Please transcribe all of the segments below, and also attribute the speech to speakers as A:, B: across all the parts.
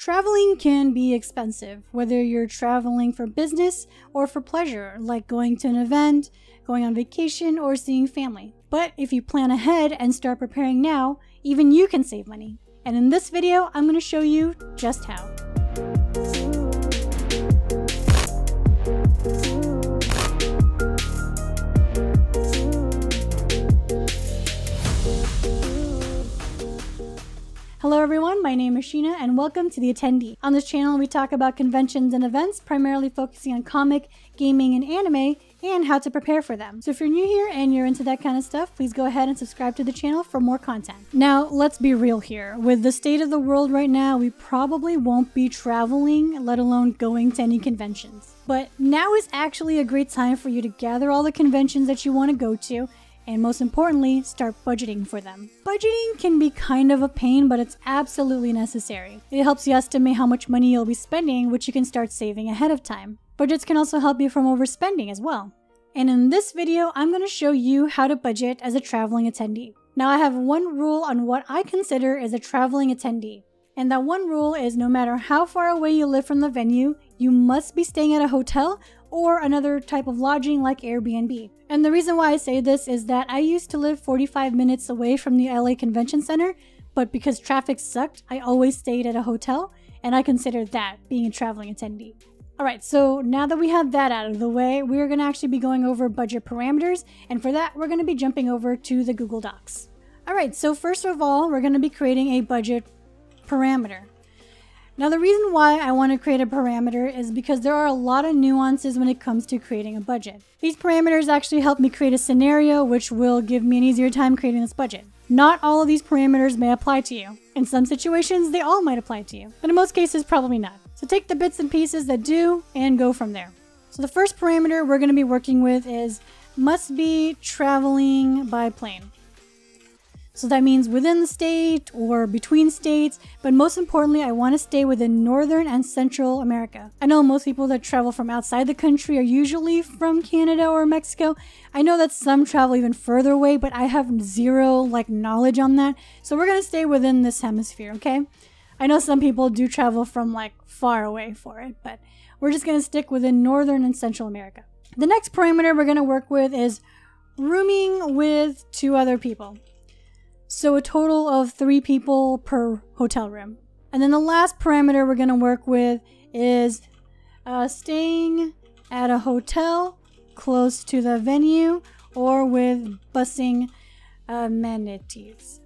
A: Traveling can be expensive, whether you're traveling for business or for pleasure, like going to an event, going on vacation, or seeing family. But if you plan ahead and start preparing now, even you can save money. And in this video, I'm going to show you just how. Hello everyone, my name is Sheena and welcome to the Attendee. On this channel we talk about conventions and events, primarily focusing on comic, gaming, and anime, and how to prepare for them. So if you're new here and you're into that kind of stuff, please go ahead and subscribe to the channel for more content. Now, let's be real here. With the state of the world right now, we probably won't be traveling, let alone going to any conventions. But now is actually a great time for you to gather all the conventions that you want to go to, and most importantly, start budgeting for them. Budgeting can be kind of a pain, but it's absolutely necessary. It helps you estimate how much money you'll be spending, which you can start saving ahead of time. Budgets can also help you from overspending as well. And in this video, I'm going to show you how to budget as a traveling attendee. Now, I have one rule on what I consider as a traveling attendee. And that one rule is no matter how far away you live from the venue, you must be staying at a hotel or another type of lodging like Airbnb. And the reason why I say this is that I used to live 45 minutes away from the LA Convention Center, but because traffic sucked, I always stayed at a hotel, and I consider that being a traveling attendee. Alright, so now that we have that out of the way, we're going to actually be going over budget parameters, and for that, we're going to be jumping over to the Google Docs. Alright, so first of all, we're going to be creating a budget parameter. Now, the reason why I want to create a parameter is because there are a lot of nuances when it comes to creating a budget. These parameters actually help me create a scenario which will give me an easier time creating this budget. Not all of these parameters may apply to you. In some situations, they all might apply to you, but in most cases, probably not. So take the bits and pieces that do and go from there. So the first parameter we're going to be working with is must be traveling by plane. So that means within the state or between states, but most importantly, I want to stay within Northern and Central America. I know most people that travel from outside the country are usually from Canada or Mexico. I know that some travel even further away, but I have zero knowledge on that. So we're going to stay within this hemisphere, okay? I know some people do travel from far away for it, but we're just going to stick within Northern and Central America. The next parameter we're going to work with is rooming with 2 other people. So a total of 3 people per hotel room. And then the last parameter we're going to work with is staying at a hotel close to the venue or with busing amenities.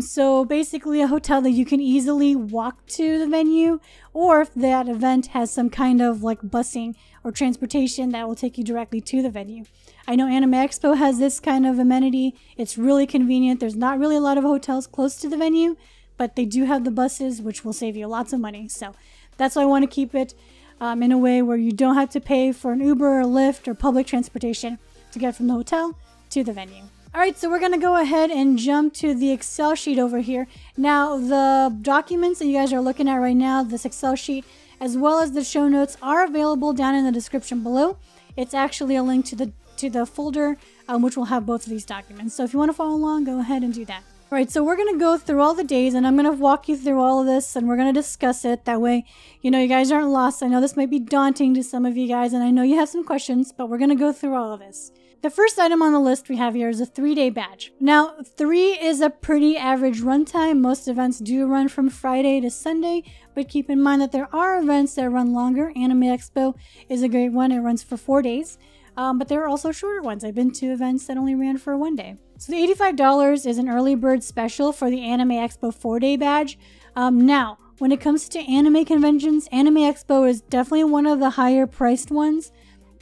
A: So basically a hotel that you can easily walk to the venue, or if that event has some kind of busing or transportation that will take you directly to the venue. I know Anime Expo has this kind of amenity. It's really convenient. There's not really a lot of hotels close to the venue, but they do have the buses, which will save you lots of money. So that's why I want to keep it in a way where you don't have to pay for an Uber or Lyft or public transportation to get from the hotel to the venue. Alright, so we're going to go ahead and jump to the Excel sheet over here. Now, the documents that you guys are looking at right now, this Excel sheet, as well as the show notes, are available down in the description below. It's actually a link to the folder, which will have both of these documents. So if you want to follow along, go ahead and do that. Alright, so we're going to go through all the days, and I'm going to walk you through all of this, and we're going to discuss it. That way, you guys aren't lost. I know this might be daunting to some of you guys, and I know you have some questions, but we're going to go through all of this. The first item on the list we have here is a 3-day badge. Now, 3 is a pretty average runtime. Most events do run from Friday to Sunday, but keep in mind that there are events that run longer. Anime Expo is a great one. It runs for 4 days, but there are also shorter ones. I've been to events that only ran for 1 day. So the $85 is an early bird special for the Anime Expo 4-day badge. Now, when it comes to anime conventions, Anime Expo is definitely one of the higher priced ones.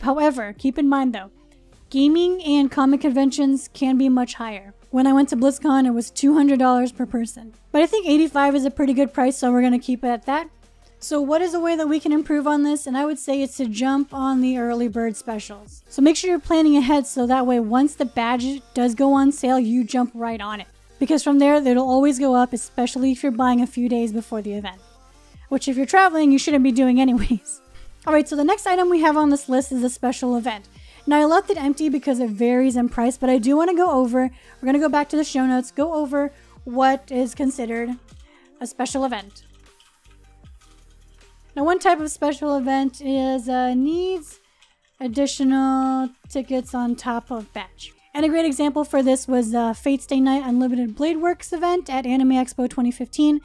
A: However, keep in mind though, gaming and comic conventions can be much higher. When I went to BlizzCon, it was $200 per person. But I think $85 is a pretty good price, so we're going to keep it at that. So what is a way that we can improve on this? And I would say it's to jump on the early bird specials. So make sure you're planning ahead so that way once the badge does go on sale, you jump right on it. Because from there, it'll always go up, especially if you're buying a few days before the event. Which if you're traveling, you shouldn't be doing anyways. Alright, so the next item we have on this list is a special event. Now I left it empty because it varies in price, but I do want to go over, we're going to go back to the show notes, go over what is considered a special event. Now, one type of special event is needs additional tickets on top of badge. And a great example for this was Fate's Day Night Unlimited Blade Works event at Anime Expo 2015.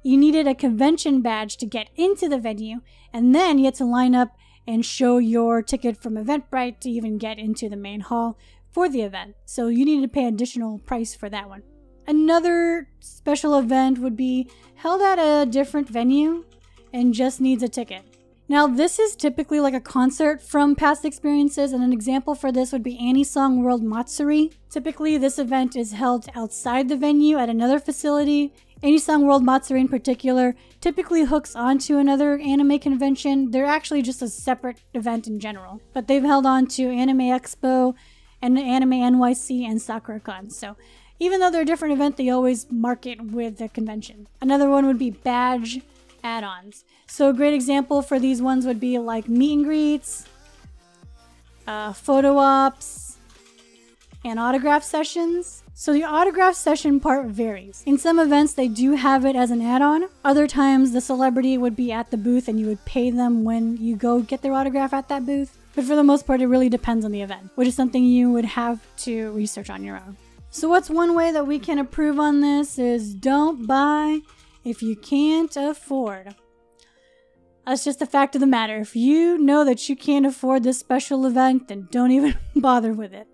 A: You needed a convention badge to get into the venue, and then you had to line up and show your ticket from Eventbrite to even get into the main hall for the event. So you needed to pay additional price for that one. Another special event would be held at a different venue and just needs a ticket. Now, this is typically like a concert from past experiences, and an example for this would be Anisong World Matsuri. Typically, this event is held outside the venue at another facility. Anisong World Matsuri in particular typically hooks onto another anime convention. They're actually just a separate event in general, but they've held on to Anime Expo and Anime NYC and SakuraCon. So even though they're a different event, they always market with the convention. Another one would be badge add-ons. So a great example for these ones would be like meet and greets, photo ops, and autograph sessions. So the autograph session part varies. In some events, they do have it as an add-on. Other times, the celebrity would be at the booth and you would pay them when you go get their autograph at that booth. But for the most part, it really depends on the event, which is something you would have to research on your own. So what's one way that we can improve on this is don't buy if you can't afford. That's just the fact of the matter. If you know that you can't afford this special event, then don't even bother with it.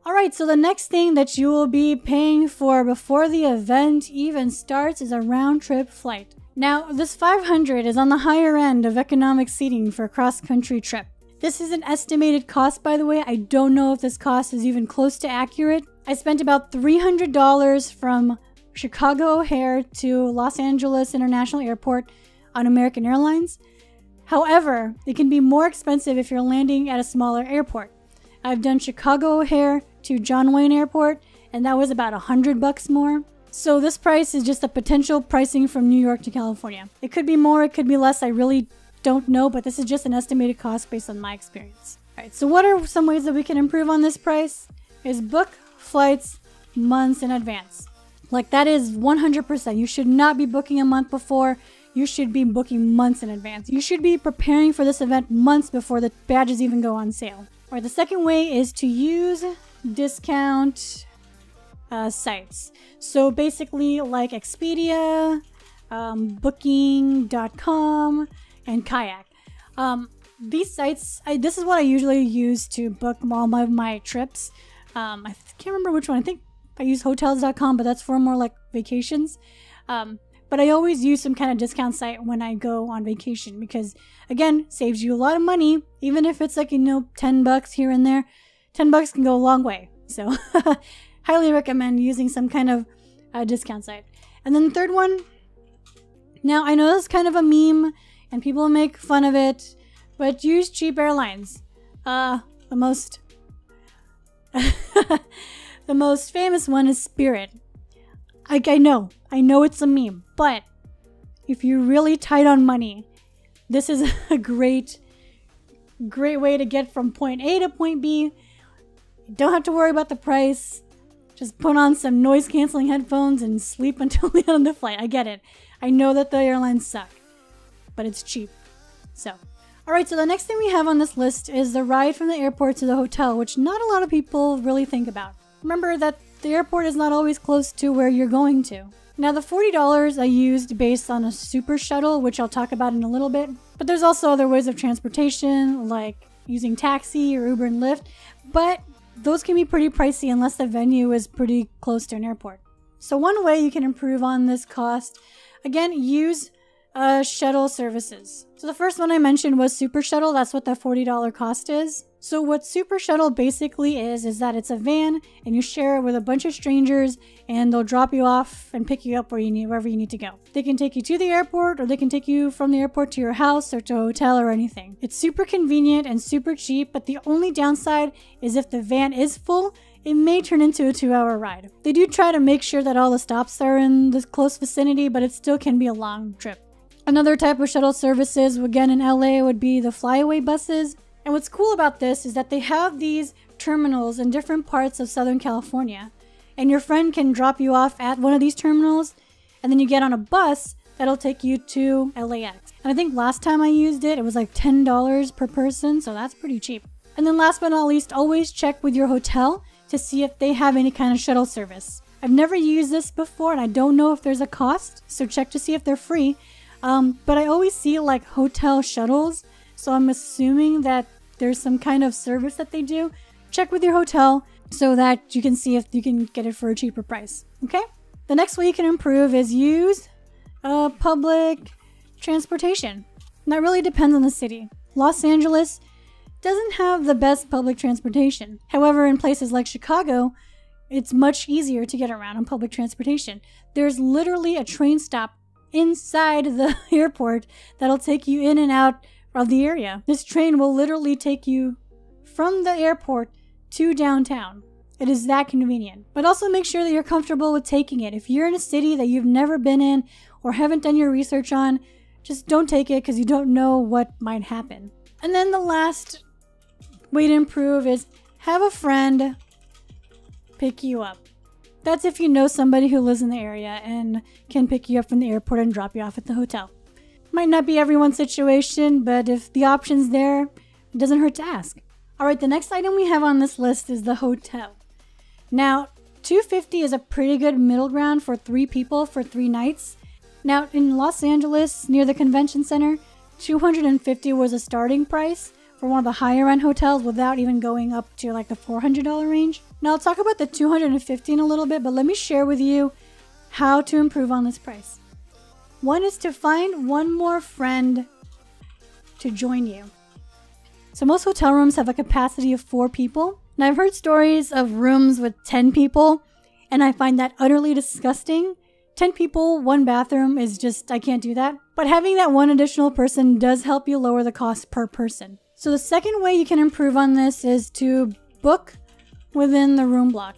A: Alright, so the next thing that you will be paying for before the event even starts is a round-trip flight. Now, this $500 is on the higher end of economic seating for a cross-country trip. This is an estimated cost, by the way. I don't know if this cost is even close to accurate. I spent about $300 from Chicago O'Hare to Los Angeles International Airport on American Airlines. However, it can be more expensive if you're landing at a smaller airport. I've done Chicago O'Hare to John Wayne Airport, and that was about $100 more. So this price is just a potential pricing from New York to California. It could be more, it could be less, I really don't know, but this is just an estimated cost based on my experience. Alright, so what are some ways that we can improve on this price? Is book flights months in advance. Like, that is 100%. You should not be booking a month before. You should be booking months in advance. You should be preparing for this event months before the badges even go on sale. Or the second way is to use discount sites. So basically like Expedia, Booking.com, and Kayak. These sites, this is what I usually use to book all of my trips. I can't remember which one. I think I use Hotels.com, but that's for more like vacations. But I always use some kind of discount site when I go on vacation because, again, saves you a lot of money. Even if it's like, $10 here and there, $10 can go a long way. So highly recommend using some kind of discount site. And then the third one, now I know this is kind of a meme and people make fun of it, but use cheap airlines. The most the most famous one is Spirit. I know it's a meme, but if you're really tight on money, this is a great way to get from point A to point B. You don't have to worry about the price. Just put on some noise canceling headphones and sleep until the end of the flight. I get it. I know that the airlines suck, but it's cheap. So, alright, so the next thing we have on this list is the ride from the airport to the hotel, which not a lot of people really think about. Remember that the airport is not always close to where you're going to. Now, the $40 I used based on a super shuttle, which I'll talk about in a little bit. But there's also other ways of transportation, like using taxi or Uber and Lyft. But those can be pretty pricey unless the venue is pretty close to an airport. So one way you can improve on this cost, again, use shuttle services. So the first one I mentioned was Super Shuttle. That's what the $40 cost is. So what Super Shuttle basically is that it's a van and you share it with a bunch of strangers and they'll drop you off and pick you up wherever you need to go. They can take you to the airport or they can take you from the airport to your house or to a hotel or anything. It's super convenient and super cheap, but the only downside is if the van is full, it may turn into a 2-hour ride. They do try to make sure that all the stops are in the close vicinity, but it still can be a long trip. Another type of shuttle services, again in LA, would be the flyaway buses. And what's cool about this is that they have these terminals in different parts of Southern California. And your friend can drop you off at one of these terminals, and then you get on a bus that'll take you to LAX. And I think last time I used it, it was like $10 per person, so that's pretty cheap. And then last but not least, always check with your hotel to see if they have any kind of shuttle service. I've never used this before and I don't know if there's a cost, so check to see if they're free. But I always see like hotel shuttles, so I'm assuming that there's some kind of service that they do. Check with your hotel so that you can see if you can get it for a cheaper price, okay? The next way you can improve is use public transportation. And that really depends on the city. Los Angeles doesn't have the best public transportation. However, in places like Chicago, it's much easier to get around on public transportation. There's literally a train stop inside the airport that'll take you in and out of the area. This train will literally take you from the airport to downtown. It is that convenient. But also make sure that you're comfortable with taking it. If you're in a city that you've never been in or haven't done your research on, just don't take it because you don't know what might happen. And then the last way to improve is have a friend pick you up. That's if you know somebody who lives in the area and can pick you up from the airport and drop you off at the hotel. Might not be everyone's situation, but if the option's there, it doesn't hurt to ask. Alright, the next item we have on this list is the hotel. Now, $250 is a pretty good middle ground for 3 people for 3 nights. Now, in Los Angeles, near the convention center, $250 was a starting price for one of the higher end hotels without even going up to like the $400 range. Now I'll talk about the $250 in a little bit, but let me share with you how to improve on this price. One is to find one more friend to join you. So most hotel rooms have a capacity of 4 people. And I've heard stories of rooms with 10 people, and I find that utterly disgusting. 10 people, 1 bathroom is just, I can't do that. But having that one additional person does help you lower the cost per person. So the second way you can improve on this is to book within the room block.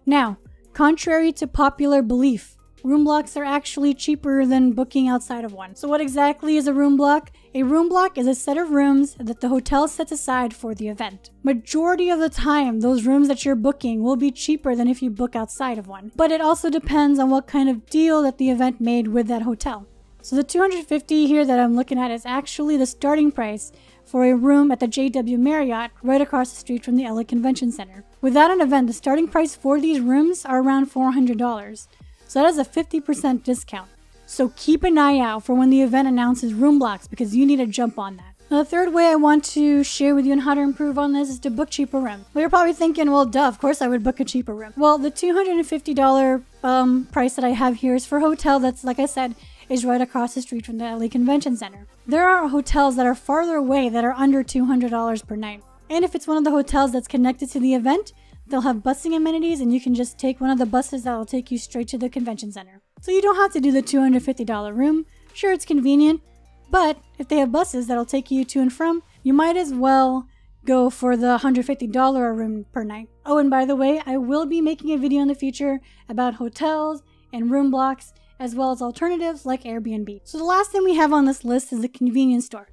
A: Now, contrary to popular belief, room blocks are actually cheaper than booking outside of one. So what exactly is a room block? A room block is a set of rooms that the hotel sets aside for the event. Majority of the time, those rooms that you're booking will be cheaper than if you book outside of one. But it also depends on what kind of deal that the event made with that hotel. So the $250 here that I'm looking at is actually the starting price for a room at the JW Marriott right across the street from the LA Convention Center. Without an event, the starting price for these rooms are around $400. So that is a 50% discount. So keep an eye out for when the event announces room blocks because you need to jump on that. Now the third way I want to share with you on how to improve on this is to book cheaper rooms. Well, you're probably thinking, well, duh, of course I would book a cheaper room. Well, the $250 price that I have here is for a hotel that's, like I said, is right across the street from the LA Convention Center. There are hotels that are farther away that are under $200 per night. And if it's one of the hotels that's connected to the event, they'll have busing amenities and you can just take one of the buses that will take you straight to the convention center. So you don't have to do the $250 room. Sure, it's convenient, but if they have buses that'll take you to and from, you might as well go for the $150 room per night. Oh, and by the way, I will be making a video in the future about hotels and room blocks, as well as alternatives like Airbnb. So the last thing we have on this list is the convenience store.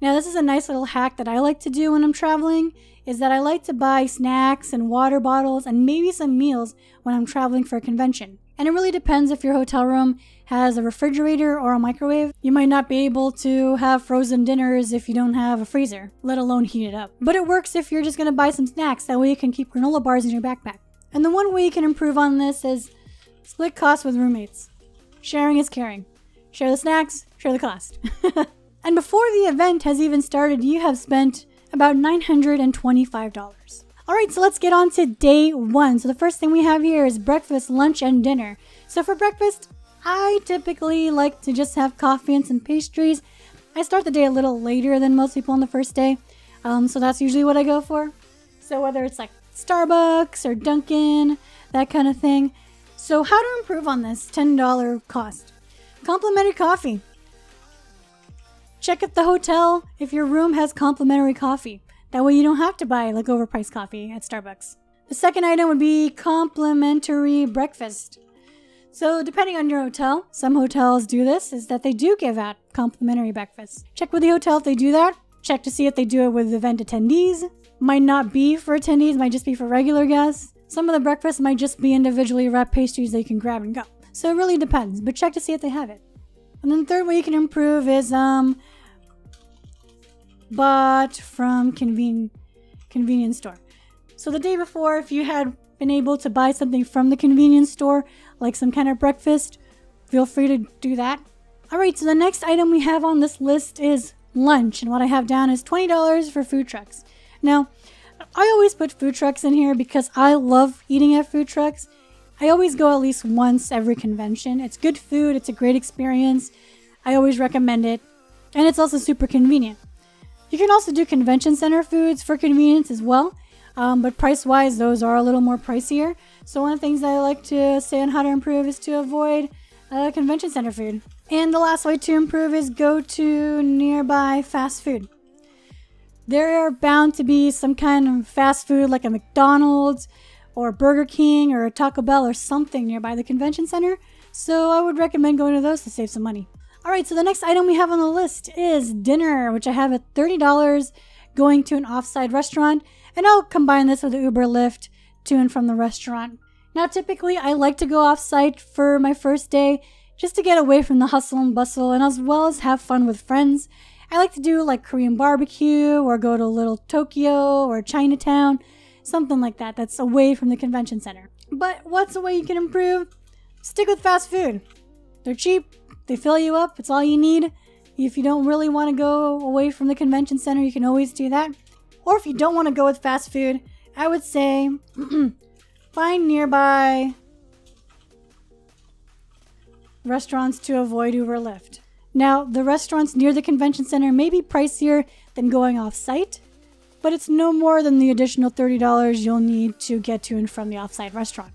A: Now this is a nice little hack that I like to do when I'm traveling, is that I like to buy snacks and water bottles and maybe some meals when I'm traveling for a convention. And it really depends if your hotel room has a refrigerator or a microwave. You might not be able to have frozen dinners if you don't have a freezer, let alone heat it up. But it works if you're just gonna buy some snacks, that way you can keep granola bars in your backpack. And the one way you can improve on this is split costs with roommates. Sharing is caring. Share the snacks, share the cost. And before the event has even started, you have spent about $925. Alright, so let's get on to day 1. So the first thing we have here is breakfast, lunch, and dinner. So for breakfast, I typically like to just have coffee and some pastries. I start the day a little later than most people on the first day, so that's usually what I go for. So whether it's like Starbucks or Dunkin', that kind of thing. So how to improve on this $10 cost? Complimentary coffee. Check at the hotel if your room has complimentary coffee. That way you don't have to buy like overpriced coffee at Starbucks. The second item would be complimentary breakfast. So depending on your hotel, some hotels do this, is that they do give out complimentary breakfast. Check with the hotel if they do that. Check to see if they do it with event attendees. Might not be for attendees, might just be for regular guests. Some of the breakfast might just be individually wrapped pastries that you can grab and go. So it really depends, but check to see if they have it. And then the third way you can improve is bought from convenience store. So the day before, if you had been able to buy something from the convenience store, like some kind of breakfast, feel free to do that. Alright, so the next item we have on this list is lunch, and what I have down is $20 for food trucks. Now, I always put food trucks in here because I love eating at food trucks. I always go at least once every convention. It's good food, it's a great experience. I always recommend it, and it's also super convenient. You can also do convention center foods for convenience as well, but price-wise, those are a little more pricier. So one of the things I like to say on how to improve is to avoid convention center food. And the last way to improve is go to nearby fast food. There are bound to be some kind of fast food like a McDonald's or Burger King or a Taco Bell or something nearby the convention center. So I would recommend going to those to save some money. Alright, so the next item we have on the list is dinner, which I have at $30 going to an offsite restaurant. And I'll combine this with the Uber Lyft to and from the restaurant. Now, typically, I like to go off-site for my first day just to get away from the hustle and bustle and as well as have fun with friends. I like to do like Korean barbecue or go to Little Tokyo or Chinatown, something like that that's away from the convention center. But what's a way you can improve? Stick with fast food. They're cheap, they fill you up, it's all you need. If you don't really want to go away from the convention center, you can always do that. Or if you don't want to go with fast food, I would say find nearby restaurants to avoid Uber Lyft. Now, the restaurants near the convention center may be pricier than going off-site, but it's no more than the additional $30 you'll need to get to and from the off-site restaurant.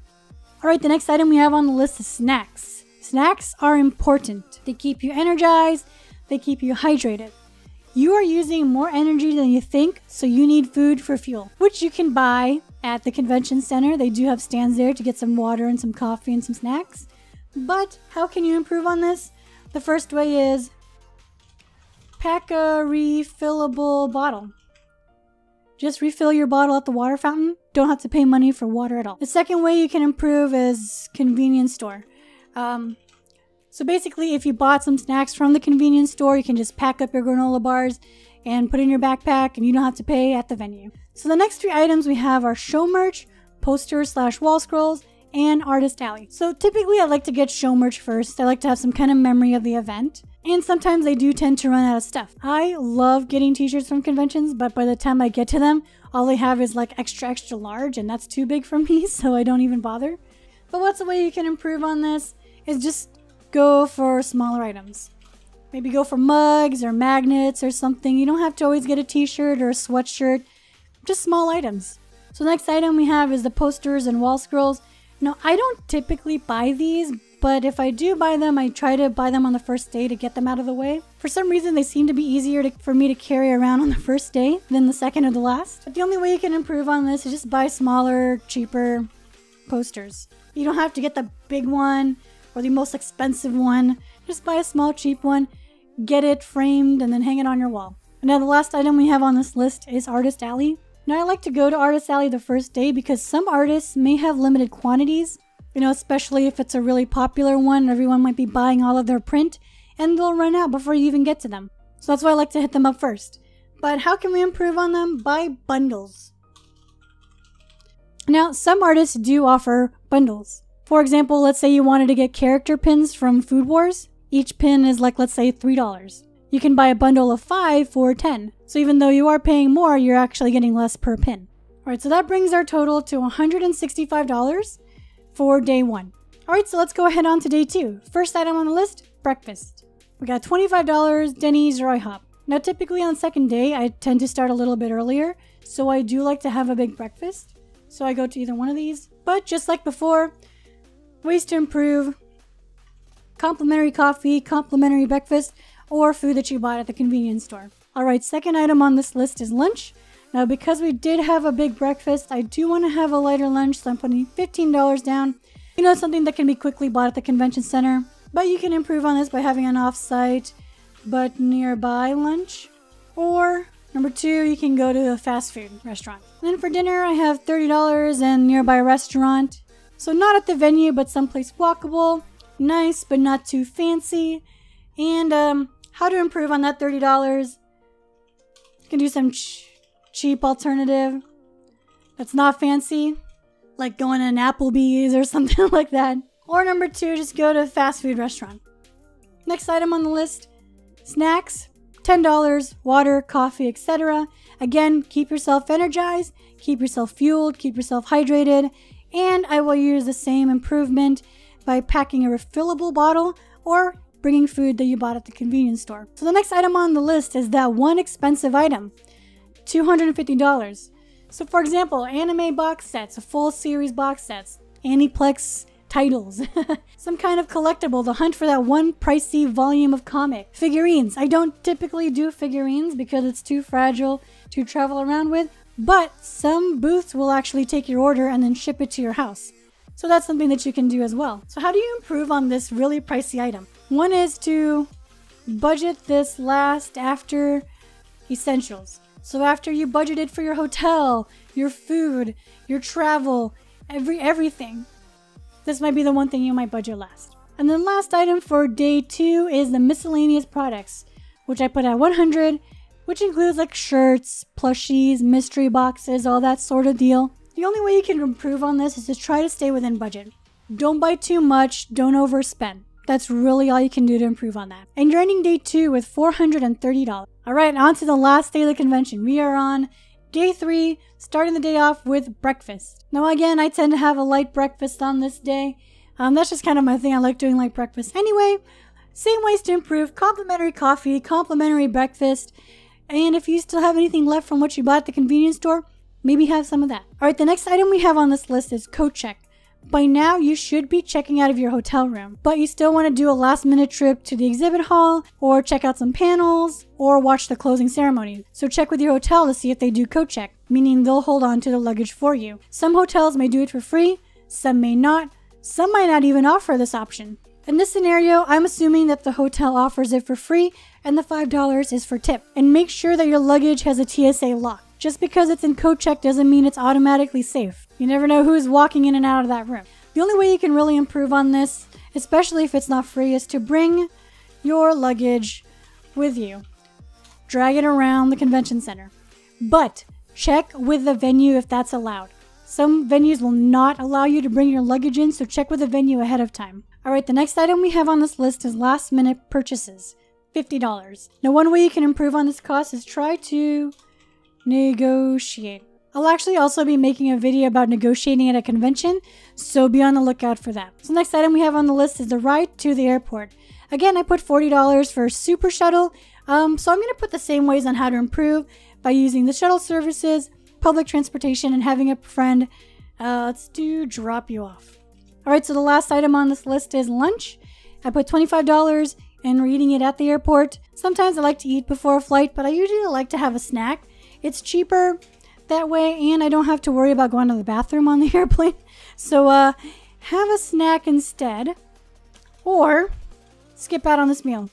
A: Alright, the next item we have on the list is snacks. Snacks are important. They keep you energized, they keep you hydrated. You are using more energy than you think, so you need food for fuel, which you can buy at the convention center. They do have stands there to get some water and some coffee and some snacks. But how can you improve on this? The first way is pack a refillable bottle. Just refill your bottle at the water fountain. Don't have to pay money for water at all. The second way you can improve is convenience store. So basically, if you bought some snacks from the convenience store, you can just pack up your granola bars and put in your backpack and you don't have to pay at the venue. So the next three items we have are show merch, posters/wall scrolls, and artist alley. So typically I like to get show merch first. I like to have some kind of memory of the event. And sometimes they do tend to run out of stuff. I love getting t-shirts from conventions, but by the time I get to them, all they have is like extra large and that's too big for me, so I don't even bother. But what's a way you can improve on this is just go for smaller items. Maybe go for mugs or magnets or something. You don't have to always get a t-shirt or a sweatshirt, just small items. So the next item we have is the posters and wall scrolls. Now, I don't typically buy these, but if I do buy them, I try to buy them on the first day to get them out of the way. For some reason, they seem to be easier for me to carry around on the first day than the second or the last. But the only way you can improve on this is just buy smaller, cheaper posters. You don't have to get the big one or the most expensive one. Just buy a small, cheap one, get it framed, and then hang it on your wall. And now the last item we have on this list is Artist Alley. Now, I like to go to Artist Alley the first day because some artists may have limited quantities, especially if it's a really popular one. Everyone might be buying all of their print and they'll run out before you even get to them. So that's why I like to hit them up first. But how can we improve on them? Buy bundles. Now, some artists do offer bundles. For example, let's say you wanted to get character pins from Food Wars. Each pin is like, let's say, $3. You can buy a bundle of 5 for $10. So even though you are paying more, you're actually getting less per pin. Alright, so that brings our total to $165 for day 1. Alright, so let's go ahead on to day 2. First item on the list, breakfast. We got $25, Denny's or IHOP. Now typically on second day, I tend to start a little bit earlier, so I do like to have a big breakfast. So I go to either one of these. But just like before, ways to improve: complimentary coffee, complimentary breakfast, or food that you bought at the convenience store. Alright, second item on this list is lunch. Now because we did have a big breakfast, I do want to have a lighter lunch, so I'm putting $15 down. Something that can be quickly bought at the convention center. But you can improve on this by having an off-site but nearby lunch. Or number 2, you can go to a fast food restaurant. And then for dinner, I have $30 and nearby restaurant. So not at the venue, but someplace walkable, nice but not too fancy. And how to improve on that $30. You can do some cheap alternative that's not fancy, like going to an Applebee's or something like that. Or number 2, just go to a fast food restaurant. Next item on the list, snacks, $10, water, coffee, etc. Again, keep yourself energized, keep yourself fueled, keep yourself hydrated, and I will use the same improvement by packing a refillable bottle or bringing food that you bought at the convenience store. So the next item on the list is that one expensive item, $250. So for example, anime box sets, a full series box sets, Aniplex titles, some kind of collectible, the hunt for that one pricey volume of comic. Figurines. I don't typically do figurines because it's too fragile to travel around with, but some booths will actually take your order and then ship it to your house. So that's something that you can do as well. So how do you improve on this really pricey item? One is to budget this last after essentials. So after you budgeted for your hotel, your food, your travel, everything, this might be the one thing you might budget last. And then last item for day 2 is the miscellaneous products, which I put at 100, which includes like shirts, plushies, mystery boxes, all that sort of deal. The only way you can improve on this is to try to stay within budget. Don't buy too much, don't overspend. That's really all you can do to improve on that. And you're ending day 2 with $430. Alright, on to the last day of the convention. We are on day 3, starting the day off with breakfast. Now again, I tend to have a light breakfast on this day. That's just kind of my thing. I like doing light breakfast. Anyway, same ways to improve: complimentary coffee, complimentary breakfast, and if you still have anything left from what you bought at the convenience store, maybe have some of that. Alright, the next item we have on this list is coat check. By now, you should be checking out of your hotel room, but you still want to do a last-minute trip to the exhibit hall, or check out some panels, or watch the closing ceremony. So check with your hotel to see if they do coat check, meaning they'll hold on to the luggage for you. Some hotels may do it for free, some may not, some might not even offer this option. In this scenario, I'm assuming that the hotel offers it for free, and the $5 is for tip. And make sure that your luggage has a TSA lock. Just because it's in coat check doesn't mean it's automatically safe. You never know who's walking in and out of that room. The only way you can really improve on this, especially if it's not free, is to bring your luggage with you. Drag it around the convention center. But check with the venue if that's allowed. Some venues will not allow you to bring your luggage in, so check with the venue ahead of time. Alright, the next item we have on this list is last minute purchases. $50. Now one way you can improve on this cost is try to negotiate. I'll actually also be making a video about negotiating at a convention, so be on the lookout for that. So the next item we have on the list is the ride to the airport. Again, I put $40 for Super Shuttle, so I'm going to put the same ways on how to improve by using the shuttle services, public transportation, and having a friend, let's do drop you off. Alright, so the last item on this list is lunch. I put $25 and we're eating it at the airport. Sometimes I like to eat before a flight, but I usually like to have a snack. It's cheaper that way, and I don't have to worry about going to the bathroom on the airplane. So have a snack instead, or skip out on this meal,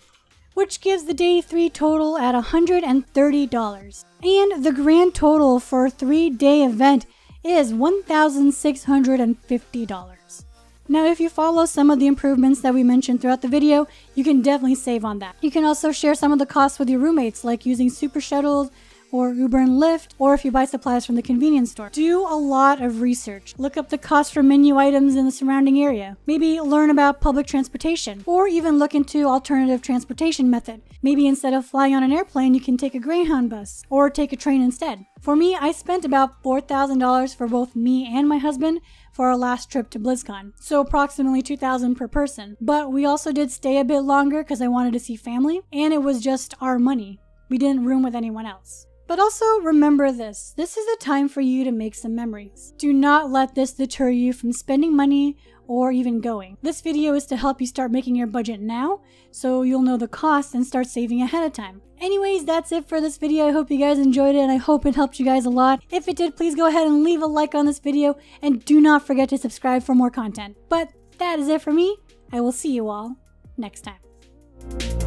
A: which gives the day 3 total at $130. And the grand total for a 3-day event is $1,650. Now, if you follow some of the improvements that we mentioned throughout the video, you can definitely save on that. You can also share some of the costs with your roommates, like using Super Shuttles, or Uber and Lyft, or if you buy supplies from the convenience store. Do a lot of research. Look up the cost for menu items in the surrounding area. Maybe learn about public transportation, or even look into alternative transportation method. Maybe instead of flying on an airplane, you can take a Greyhound bus, or take a train instead. For me, I spent about $4,000 for both me and my husband for our last trip to BlizzCon, so approximately $2,000 per person. But we also did stay a bit longer because I wanted to see family, and it was just our money. We didn't room with anyone else. But also remember this is a time for you to make some memories. Do not let this deter you from spending money or even going. This video is to help you start making your budget now, so you'll know the cost and start saving ahead of time. Anyways, that's it for this video. I hope you guys enjoyed it, and I hope it helped you guys a lot. If it did, please go ahead and leave a like on this video, and do not forget to subscribe for more content. But that is it for me. I will see you all next time.